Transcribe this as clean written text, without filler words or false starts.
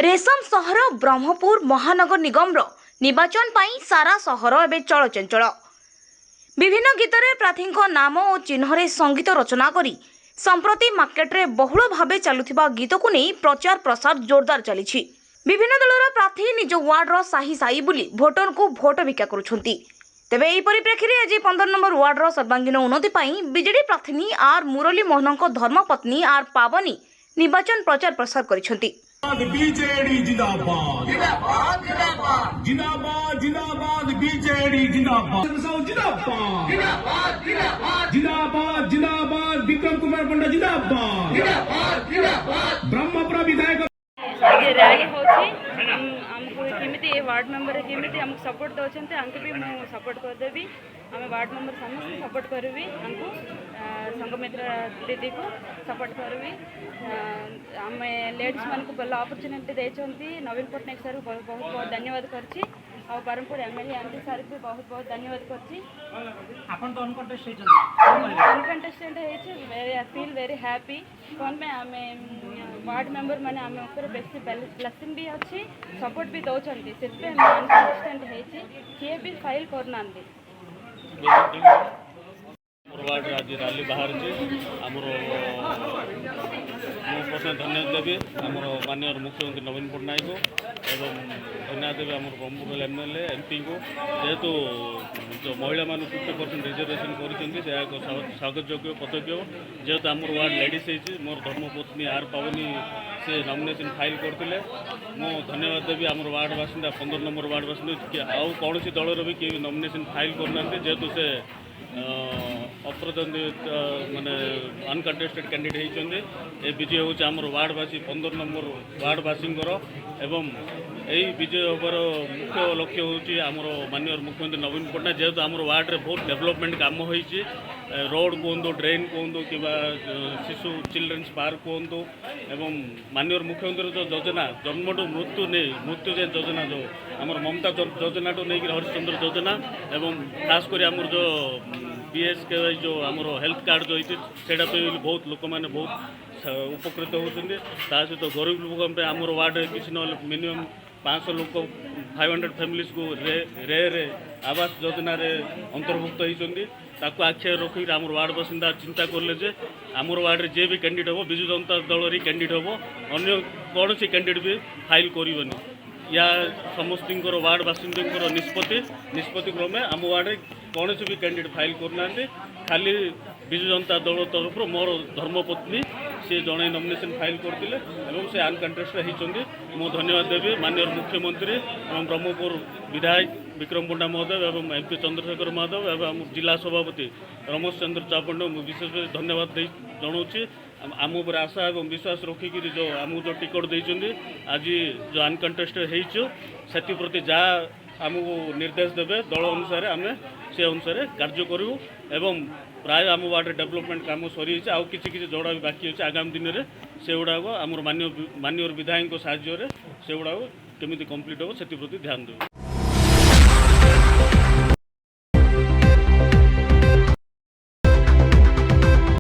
रेशम सहर ब्रह्मपुर महानगर निगम निर्वाचन पाई सारा सहर एवं चलचंचल। विभिन्न गीतर प्रार्थी नाम और चिन्ह संगीत रचना करी संप्रति मार्केट्रे बहुल भाव चलुथिबा गीत को नहीं प्रचार प्रसार जोरदार चली। विभिन्न दलर प्रार्थी निज वार्डर साही साही बुली भोटर को भोट भिक्षा करुछंती। तेबे एही परिप्रेक्षी में आज 15 नंबर वार्डर सर्वांगीन उन्नति पाई बीजेडी प्रार्थी आर मुरली मोहन धर्मपत्नी आर पावनी निर्वाचन प्रचार प्रसार करिसेंती। बीजेडी जिंदाबाद जिंदाबाद जिंदाबाद जिंदाबाद जिंदाबाद बीजेडी जिंदाबाद जिंदाबाद जिंदाबाद जिंदाबाद जिंदाबाद विक्रम कुमार पंडा जिंदाबाद जिंदाबाद जिंदाबाद ब्रह्मपुर विधायक रैली होमको केमी वार्ड मेंबर केमी आमको सपोर्ट दौरान आमको भी मुझे सपोर्ट करदेवी। आम वार्ड मेंबर समस्त सपोर्ट करी आमको संगमित्र दीदी को सपोर्ट करी। आम लेडीज मान को भल अपरचुनिटी देते नवीन पट्टनायक सर बहुत बहुत धन्यवाद करछि और ब्रह्मपुर एमएलए एमपी सर भी बहुत बहुत धन्यवाद करछि। अनकंटेस्टेड है फील वेरी हैप्पी कौन में आम वार्ड मेंबर मैंने आम ऊपर बेसी ब्लेसिंग भी अच्छी सपोर्ट भी दौरान से अनकंटेस्टेड है किए भी फाइल करना वार्ड आज रैली बाहर आमर मुझे धन्यवाद देवी आमर माननीय मुख्यमंत्री नवीन पट्टनायक एवं धन्यवाद देवी आम ब्रह्मपुर एमएलए एमपी को जेहेतु जो महिला मान 50% रिजर्वेशन कर स्वागत योग्य पदक्ष जेहेतु आम वार्ड लेडीज है मोर धर्मपत्नी आर पावनी से नॉमिनेशन फाइल करते मो धन्यवाद देवी आम वार्ड बासिंदा 15 नंबर वार्ड बासिंदा आउ कौन दलर भी किए नॉमिनेशन फाइल करना जेहेतु से अप्रतिद्वंदित माने अनकंटेस्टेड कैंडिडेट होती विजय हूँ आम वार्डवासी 15 नंबर वार्डवासी एवं यही विजय होवर मुख्य लक्ष्य हूँ आमर माननीय मुख्यमंत्री नवीन पट्टनायक जेहेतु आम वार्ड में बहुत डेवलपमेंट काम होती रोड कहतु ड्रेन कहतु कि शिशु चिल्ड्रेन्स पार्क कहतु एवं माननीय मुख्यमंत्री जो योजना जन्म टू मृत्यु नहीं मृत्यु जे योजना जो आम ममता योजना टू नहीं हरिश्चंद्र योजना एवं खासकर आम जो बीएसके जो आमर हेल्थ कार्ड जो होती सेटा पे बहुत लोक मैंने बहुत उपकृत होती सहित गरीब लोक आमर वार्ड किसी ना मिनिमम 500 लोक 500 फैमिलीज को रे आवास योजना रे अंतर्भुक्त होती आखिए रखिक आम वार्ड बासिंदा चिंता कले आमर वार्ड जे भी कैंडिडेट हम विजु जनता दल कैंडिडेट हम अन्य कौन सी कैंडिडेट भी फाइल करनी या समस्त वार्ड बासिंदा निष्पत्ति क्रमे आम वार्ड कौन भी कैंडिडेट फाइल करना खाली विजु जनता दल तरफ मोर धर्मपत्नी सी जड़े नॉमिनेशन फाइल करते से अनकंटेस्टेड होती मो धन्यवाद देवी माननीय मुख्यमंत्री और ब्रह्मपुर विधायक विक्रम पंडा महोदय एवं एमपी चंद्रशेखर महोदय एवं जिला सभापति रमेश चंद्र चापंड विशेष धन्यवाद जनाऊँगी आम उपर आशा और विश्वास रखिक जो आमको जो टिकट देते आज जो अनकंटेस्टेड हो प्रति जहाँ आमको निर्देश देवे दल अनुसार आम से अनुसार कार्य करूँ एवं प्राय आम वार्ड डेवलपमेंट काम सरी आउ कि जोड़ा भी बाकी अच्छे आगामी दिन में से गुड़ाक आम माननीय विधायक साहाय्य से गुड़ाक केमी कम्प्लीट हो से प्रति ध्यान देव।